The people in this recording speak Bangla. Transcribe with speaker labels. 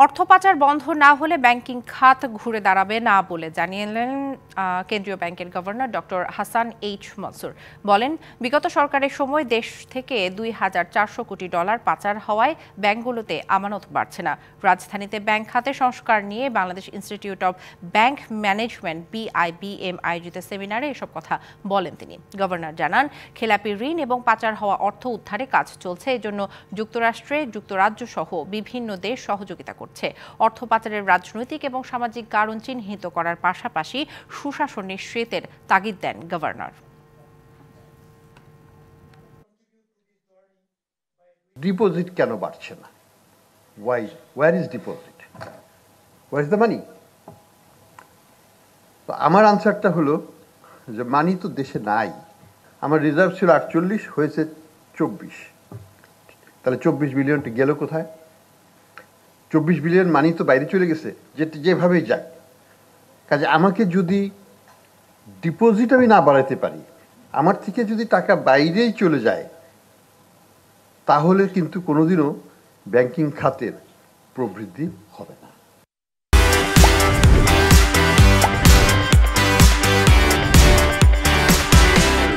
Speaker 1: অর্থ পাচার বন্ধ না হলে ব্যাংকিং খাত ঘুরে দাঁড়াবে না বলে জানিয়েছেন কেন্দ্রীয় ব্যাংকের governor doctor Hasan H Mansur. বলেন, বিগত সরকারের সময় দেশ থেকে $2,400 কোটি পাচার হওয়ায় ব্যাংকগুলোতে আমানত বাড়ছে না। রাজধানীতে ব্যাংক খাতে সংস্কার নিয়ে Bangladesh institute of bank management BIBM আয়োজিত সেমিনারে এসব কথা বলেন তিনি। গভর্নর জানান, খেলাপি ঋণ এবং পাচার হওয়া অর্থ উদ্ধারে কাজ চলছে। এজন্য যুক্তরাষ্ট্রে যুক্তরাজ্য সহ বিভিন্ন দেশ সহযোগিতা করছে। অর্থ পাচারের রাজনৈতিক এবং সামাজিক কারণ চিহ্নিত করার পাশাপাশি সুশাসন নিশ্চিতের তাগিদ দেন গভর্নর।
Speaker 2: ডিপোজিট কেন বাড়ছে না? Where is deposit? Where is the money? তো আমার আনসারটা হলো যে মানি তো দেশে নাই। আমার রিজার্ভ ছিল 48, হয়েছে 24। তাহলে 24 বিলিয়নটি গেল কোথায়? 24 বিলিয়ন মানি তো বাইরে চলে গেছে, যেভাবেই যাক। কাজে আমাকে যদি ডিপোজিট আমি না বাড়াতে পারি, আমার থেকে যদি টাকা বাইরেই চলে যায়, তাহলে কিন্তু কোনোদিনও ব্যাংকিং খাতের প্রবৃদ্ধি হবে না।